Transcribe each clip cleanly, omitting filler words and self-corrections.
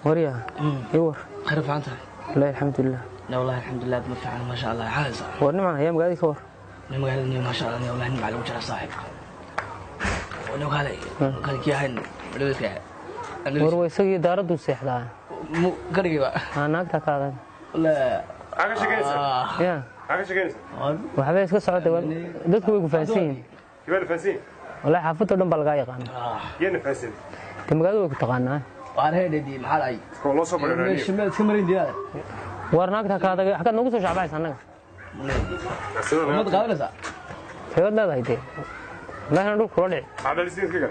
وريا يور خير فعنت لا الحمد لله لا والله الحمد لله بمفعل ما شاء الله حاجة ورنما هي مقالي كور مقالي ما شاء الله والله نمع الوجه صاحب ونو قالي قال كي هن بدوك ور ويسقي دارد وسيحدا مو قرقي بقى انا كاغا لا عاقش جينيسا يا عاقش جينيسا waxba iska socda dadku way ku faasiin كيف فاسين wallahi xaafadda dhan bal laga yaqaan يين فاسين magaalada way ku taqaanaa waan heedii maxaa ay والله صبر راني shimad iska marin diyaar warnaagta kaada xaqad nagu soo shacbaysan anaga mad qaadanaysa xeelad leedahay tee laana dhul kula dhici هذا اللي سين كذا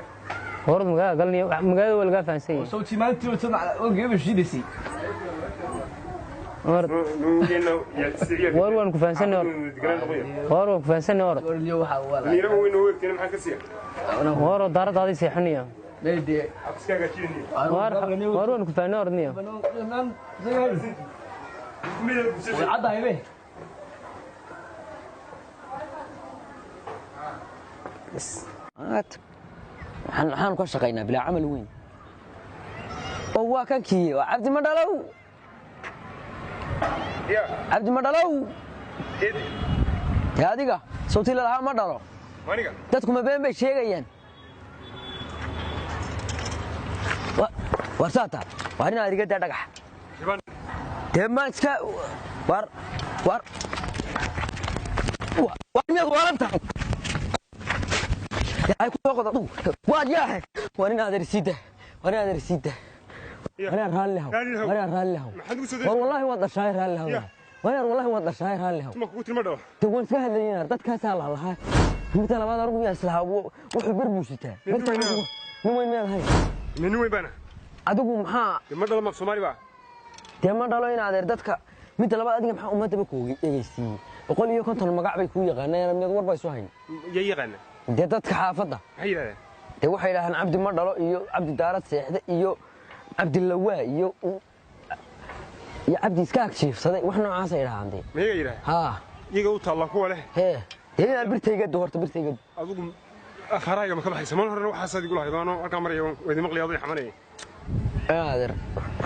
warad magaalada waa laga faansan yahay soo timaantii oo tan oo geeba shidisi war waan ku faansanay war waan ku faansanay war iyo waxa wala ميرا وين هو كان maxaa ka siiya war daaradaadii seexanaya meedii askaga jiini war waan ku faanay orniyo cadda haybe waxaan ka shaqaynaa bilaa camal weyn oo waa kan kii waa cabdi madhalow يا cabdi madhalow إيدي dee adiga sawtii lalahaa ma dhalo مانيكا dadku ma been bay sheegayaan war saata waa inaa adiga daa dhagax شبان dee maan iska war miyaad waalan tahay ay ku soo qodo waad yaahay waa inaa adeersiida وانا رالي هو ما حد وسد والله وضع شاير رالي هو والله وضع شاير رالي هو ما كنت مدوا تقول فيها اللي دد كاس الله مثل ما ضربوا يا سلاح وحبر بوشته من وين هاي من وين بنا adigu maxaa مدلا ما Soomaali ba ma dhalo in adeer dadka mid laba adiga maxaa ummadaba ku eegaysiin 150 magac bay ku yaqaanayaan mid warba soo hayn yaqaan dadka xaafada waxay yiraahdaan cabdi ma dhalo iyo cabdi daarad seexda iyo عبد اللواء يو عبد إسكاك شيف صدق وإحنا عاصي يراهندي ما هي يراه ها يجوا طلع هو له هي هنا برتي قد ورت برتي قد أقول أخراج ما كبح يسمون هرنا وحاسد يقول هذا أنا أركان مريم وإذا مقلي أضيع حماني هذا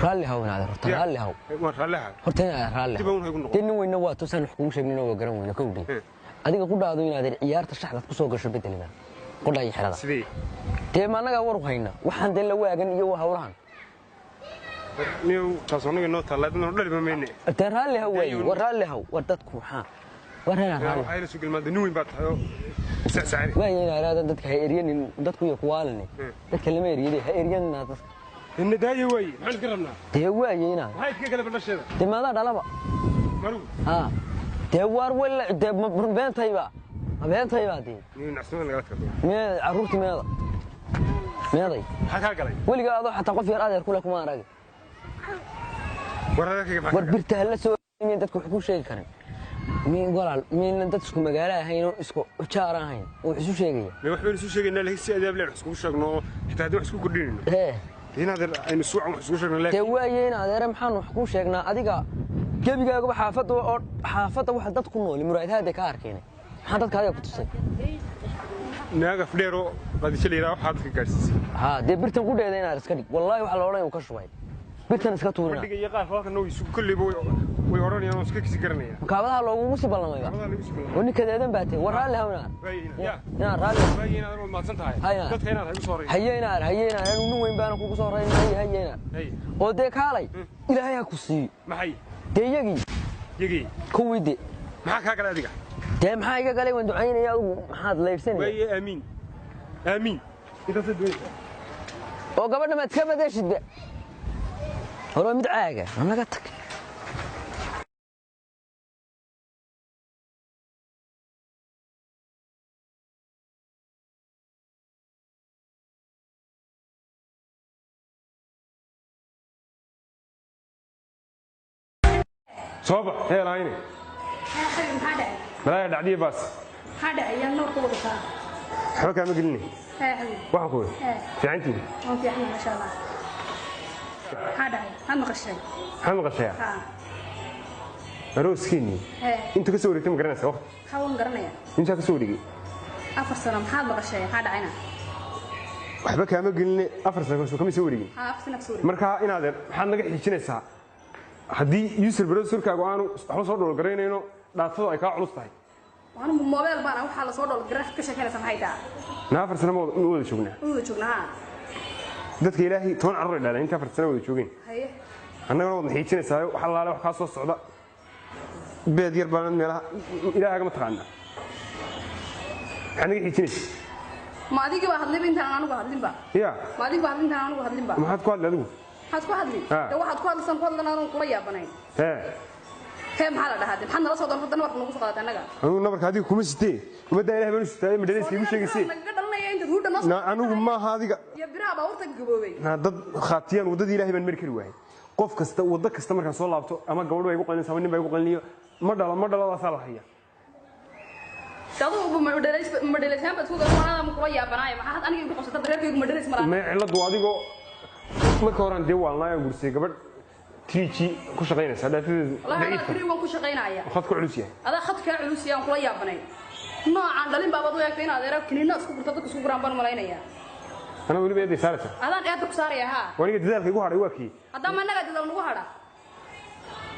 رالي هو هذا رالي هو رالي هذا هرتين رالي تبون هيكون تنو وين نوات وسان حكومة شيء وين قرن وين كودي هذيك كلها هذول هذا عيار تشحذ كسوق الشبيت اللي ذا كلها يحرق سبي تيم أنا جاور هينا وحن اللواء جن يو هوران نيو تصوني إنه ثلاثة نقول لهم مني ترى هو ورالي هو ودتكم ها ورنا رالي هاي السوق المال نوين بات سعري ما ينا هذا دتك هيريان دتكم يقوالني تكلم يريدي هيريان ناس إن ده يوي ما نقربنا تهوى ينا هاي كذا بالنشيد تماذا دلما مرو ها تهوار ولا بين طيبة بين طيبة دي نحسن اللي قالت كذا ما عروتي ماذا ماذا حكى قلي ولي قاعد حتى قف يراد يقول لك ما راجع ورا كيف وربرته هلا سو مين dadku wax ku sheegi karin meen walaal meen dadku magaala ahayn isku jaar ahayn oo isu sheegay ma wax baan isu sheegaynaa la hisi adaab leeyahay isku sheegno xitaa hadii wax isku kordhinayno هنا هذا aynu suucan wax isku sheegno laakiin waayeen adeer maxaan wax ku sheegnaa adiga gebigaaga xaafada wax dad ku nool muraadaha ka arkeen maxaan dadka adiga ku tusay naaga fdheero qadisha leeyahay wax aad ka gaarsiisay ha de birtan ku dheeday inaad iska dhig wallahi waxa la oranay ka shubay birtan iska tuurina dhiga yaqaan halka noo isu kulli way oranayaan iska kisi garanayaan kaabadaha loogu si ballanayba wani kadeedan baatay waraale hawna ya raale bayina aad ma san tahay dadka inaad hayso soo hayayna anu weyn baan kugu soo reynay hayayna oo de kaalay ilaahay ha ku sii maxay de yagi kuwidi maxaa ka galay adiga de maxaa iga galay waan ducaynaya maxaad leeysanay way aamin inta sadweey oo gabadha ma iska badashid hore mid caaga anaga tag صوبة هي العيني ملايا دعديه بس هذا أيام نور قوة صار حركة مقلني واحد قوي في عينتي في عيني ما شاء الله هذا هم غشاي غشاي روس كيني انت كسوري تم قرنا سوا هون قرنا انت كسوري أفر سنة محل غشاي هذا عينه waxba kaama gelin 4 sano soo kama soo wareegin ها أفسنا بسوري marka inaad maxaad naga xijinaysaa hadii user browserkaagu aanu waxba soo dhol gareynayno dhaafado ay ka culus tahay وأنا موبايل بنا وحلا صور الجراف كشكل سمحيتا na 4 sano wada joognaa وده شغلها dadka ilaahay 10 carruur dhalay inta 4 sano wada joogeen هي annagana wada xijinaysaa waxa laala wax ka soo socda beed yar baan meelaha ilaahay ma taqaana aniga xijinaysaa ما أديك واحد لي بنت أنا واحد لي بقى ya ما أديك واحد بنت أنا واحد لي بقى maxaad ku hadlay adigu هات واحد لي لو واحد واحد سام واحد أنا قرية بناي كم حالة ده هذا محنا رصد أنا فضلنا وقت نقص قاعد أنا anu nabarka adiga kuma sitee kuma daa ilaahay baan sitay ma dhaleys igu sheegaysay قدرنا يا أنت هود النص anigu ma haadiga يا برا باورتك جبوي dad khaatiyaan wadada ilaahay baan mari kari waayay qof kasta wada kasta markaan soo laabto ama gabadhu ay ugu qalinaysaa ama nin bay ugu qalinayo ma dhaladaas la haya تaduu madhaleysaan baad ku garanaa ma kula yaabanaay maxaad aniga igu qabsatay reerkaygu madhaleys maraan ma ciladu adigo marka hore dee waalnaa gursay gabadh tiiji ku shaqeynaysa dhaafideedu wallahi kiri waan ku shaqeynaya khadku culus yahay ada khadka culus yahay kula yaabanay noocan dhalin baabad u eegtay inaad eray kiniina isku gurto dadka isku guraan baan malaynaya ana wali beeday saarta adaan aad ku saaraya ha waniga dadaalka igu haray waa kii hadda ma naga dadaal nagu hada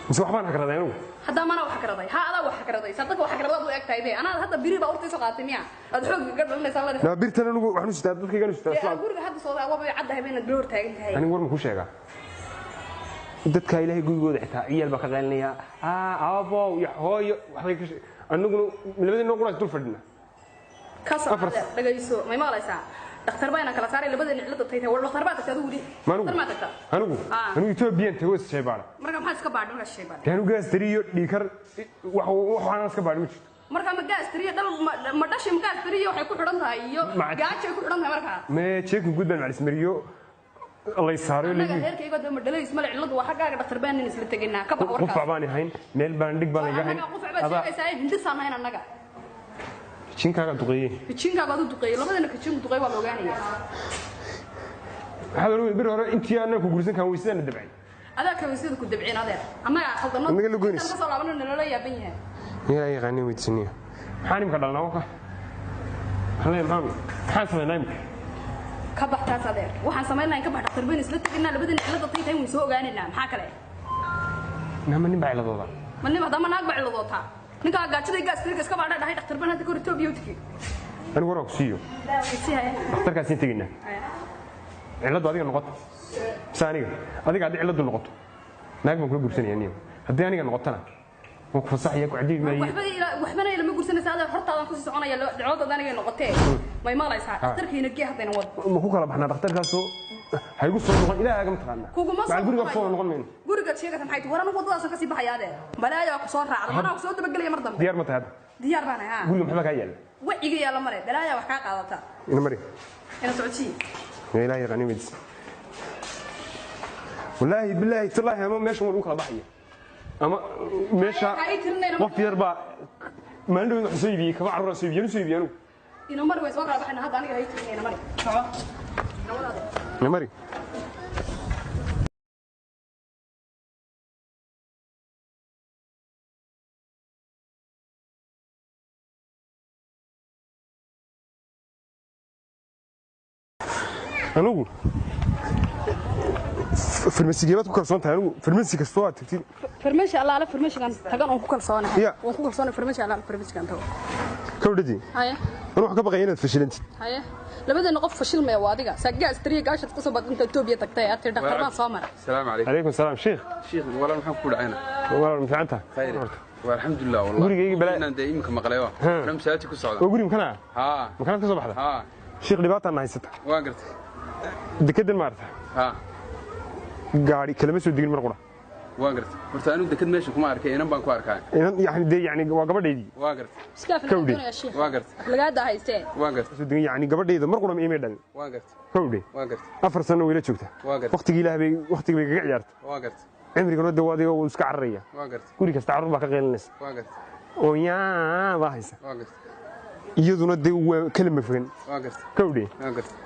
mise waxbaan hakraday anigu hadda ma wax karaday ha ada wax karaday sadaka wax karaday u eegtay bay ana hadda biri baa urtay soo qaatay miya ad xoog ka dhalinaysa la na birtan anigu waxnu sitaa dadkayga anu sitaa guriga hadda soo waa bay cad habeen door taagan tahay anigu war ma ku sheegaa dadka ilaahay gurigooda xitaa ciyaal baa ka qaylinaya aabo iyo hooyo waxay ka anaguna labadii noo quraas dul fadhina ka soo dhagayso may maalaysaa dhakhtar bayna kala saaray labadii cilada taytay wal dhakhtar baa tagtay adigu anigu Ethiopian tago sheebara marka maxaa iska baadhin ka sheebara taanu gaas tiriyo dhiikar waxaan iska baadhin ma jirto marka ma gaas tiriyo dal ma dhashay ma gaas tiriyo waxay ku xidhan tahay iyo gaajo ku xidhan tahay marka ma jeekin gudban malis mariyo الله يسارو لي هيرك يقعد ما دليس ملع ciladu waa xaqaaga dhakhtar baan isla tageynaa ka bax warka qof baan ahayn meel baan dhig baan iga hayn aba hindisaan hayn anaga jinkaaga duqeeyay jinkaaga adu duqeeyay labadana ka jinku duqeey waa la ogaanaya hada loo bir hore intii aan ku gursan kan weysana dabcay adaa ka weysada ku dabcin adeer anaga khaldano anaga la goynis ka soo laabano nala yaaban yahay yaa yaqaan weydisaniyo maxaan imka dhalnaa waka halay maxaan sameeynaa ka baxtaas adeer waxaan sameeynaa ka bax dhakhtar baan isla tageynaa labadana cilada taytay way soo ogaanayna maxaa kale nama nin baa ciladooda ma nin hadama naag baa ciladoota ninka gaajada gaas tirka iska baadha dhahay dhakhtar baan hadda ka Ethiopia u tagi anigu war ku siiyo dhakhtarkaas in tageynaa ciladu adiga noqoto saaniga adiga hadii ciladu noqoto naag baan kula gursanayaan hadii aniga noqotana oo ku fasaxaya ku cadii maayay waxbana ilama gursanaysa adeer hortaadan ku soconaya dacwada aniga noqotay may maalaysaa dhakhtarkiina gee hadayna wad ma ku kala baxnaa dhakhtarkaas hay ugu soo noqon ilaahay agama taqaana bal guriga soo noqon meen guriga sheegata maxay tahay waran wadadaas ka sii baxaya adeer balaayo ku soo raacdo mana ku soo dabagalaya mar dambe diyaar ma tahay diyaar baan ahaa guriga maxba ka yaal waciga yaala mare balaayo wax ka qaadata ina mari ina socodsi ilaahay qaniimid wallahi billahi tallahi ama meesha uu kala baxaya ama meesha qof yar baa maandhow wax soo iibiyay kaba carruur soo iibiyay soo iibiyay ina mar way soo kala baxayna hadda aniga hay tirnayna mari soco ina mari anigu farmasigeed ku kalsoon tahay anigu farmasi kasto aad tagtid farmasi alla farmasigan tagan oo ku kalsoonahay oo ku kalsoonahay farmasi alla farmasigan tago kawdadi haya anu wax ka baqay inaad fashilantid haya labadana qof fashil ma waa adiga saagaas tariiq gaashad ku soo badinta Ethiopia tagtay aad tir dhakhtar baan soo maray السلام عليكم عليكم السلام شيخ والله maxaan ku dhacayna والله fiicanta khayr والحمد لله والله gurigayga bala inaan deeimka maqlayo anam saati ku socdo oo guriga kana ha makan ka soo baxda ha sheekh dhibaata ma haysata waan gartay dekedan maarta ha gaari kalama soo digin mar qura waan gartay horta anu deked meesha kuma arkay inan baan ku arkaa yani waa gabadheedii waan gartay iska fiican ya sheekh waan gartay laga dahaystee waan gartay soo digin yani gabadheeda mar qura ma iimay dhalin waan gartay kawdhe waan gartay 4 sano weyla joogta waan gartay waqtiga ilaahay waqtiga kaga ciyaarta waan gartay cimrigana dawaadiga uu iska cararaya waan gartay guri kasta carruur baa ka qeylinaysa waan gartay oo yaa baa haysa waan gartay iyaduna dee waa kalama fogan waan gartay kawdhe waan gartay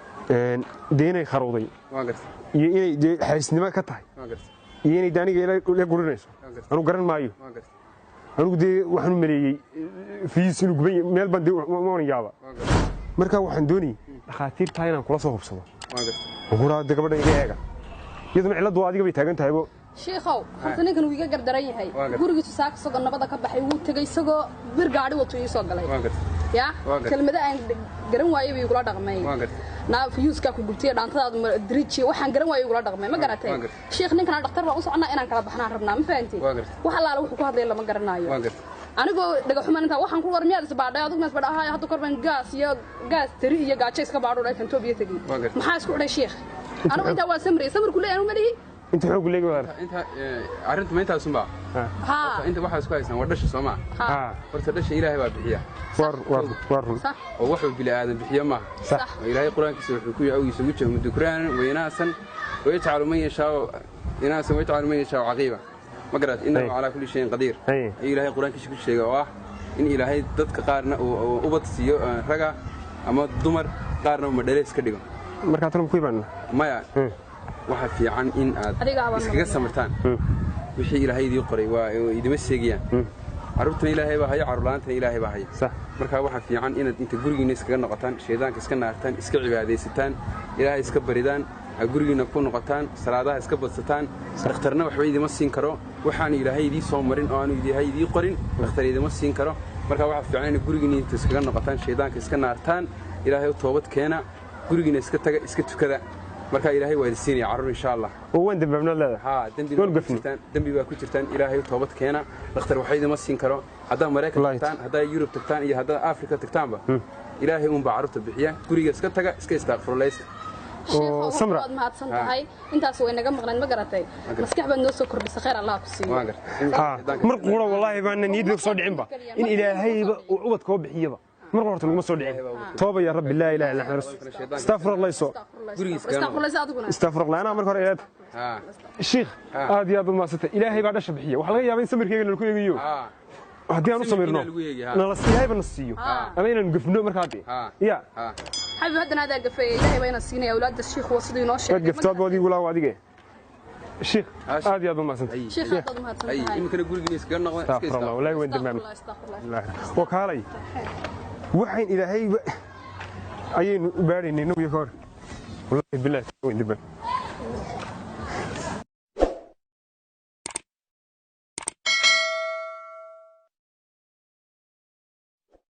dee inay kharowday waan gartay iyo inay dee xaysnimo ka tahay waan gartay iyo inay daaniga ila gurinayso anu garan maayo waan gartay anigu dee waxaan u maleeyey fiis inuu guban meel baan dee ma oran yaaba waan gartay markaa waxaan doonayay dhakhaatiirtaa inaan kula soo hubsado guraada gabadhan iga eega iyaduna ciladu adiga bay taagan tahaybo sheekhow horta ninkan uu iga gardaran yahay gurigiisu saaka soo nabada ka baxay wuu tagay isagoo bir gaari wato ii soo galay ya kelmada aan garan waayay bay kula dhaqmay naa fiyuuska ku gubtay dhaantadaadu diriiji waxaan garan waayay kula dhaqmay ma garatay sheekh ninkan dhakhtar baa u soconaa inaan kala baxnaan rabnaa ma fahanti waxa laala wuxuu ku hadlay lama garanayo anigoo dhagaxumaan inta waxaan ku warmiyaad isbaadhay adigu mas badhahay hadda korban gaas tiri iyo gaajo iska baadho dhakan toobiya tagi maxaa isku xidhay sheekh anigu inta waa samarku leeyahay ma lihi انت حوق ليغو انت arrintu ma intaas unba inta waxa isku haysan waa dhasha Soomaa horta dhasha Ilaahay baa bixiya war oo wuxuu bil aadan bixiyo ma sax Ilaahay quraankiisa wuxuu ku yahay isugu jeedo dukraan weynaasan way jacayl ma yeeshaa inaasan way jacayl ma yeeshaa aqiiba ma garad inna ala kulli shay qadiir Ilaahay quraankiisa ku sheegay oo in Ilaahay dadka qaarna uu ubad siiyo raga ama dumar qaarna ma dhalees ka dhigo marka tan ku iibana maya waxa fiican in aad iskaga samirtaan wixii Ilaahay idii qoray waa idima seegiyaan arurtan Ilaahay baa haya carulaantana Ilaahay baa haya sax marka waxa fiican inaad inta gurigiina iskaga noqotaan sheedaanka iska naartaan iska cibaadeysataan Ilaahay iska baridaan gurigiina ku noqotaan salaadaha iska badsataan dhakhtarna waxba idima siin karo waxaan Ilaahay idii soo marin oo aanu Ilaahay idii qorin dhakhtar idima siin karo marka waxa fiican in gurigiina inta iskaga noqotaan sheedaanka iska naartaan Ilaahay toobad keena gurigiina iska taga iska tukada marka Ilaahay waa idin carruur insha Allah oo waan dambaabna leedahay dambi baa ku jirtaan Ilaahay toobad keena dhakhtar waxay idima siin karo hadaa Mareykan tagtaan hadaa Yurub tagtaan iyo hadaa Afrika tagtaanba Ilaahay uun baa carruurta bixiya guriga iska taga iska istaaqfurlaysta oo samra ma hadsan tahay intaas way naga maqnaan ma garatay maskax baad noo soo kordhisay khayr Allah ku siiyo mar qura wallahi baan niyad soo dhicin ba in Ilaahay uu ubad koo bixiyaba mar horta lagu soo dhicin tooba ya rabbi la ilaaha illa anta astaghfirullah astaghfirullah ana mar hore eed sheekh aad iyo aad u maasata Ilaahay baa dhasha bixiya waxa laga yaabaa in samirkeyga lagu eegayo haddii aan u samirno nala siiyayba nasiiyo ama inaan gafno markaad ya حبيبي هذا هذا قفيه إلهي بين السنين يا أولاد الشيخ وصدي نوشة قفتات بودي ولا وادي الشيخ هذه أظن ما سنت الشيخ أظن ما سنت أي يمكن أقول جنس كنا استغفر الله ولا وين دمام الله وكالي وحين إلى هي أي بارين إنه يخور والله بالله وين دمام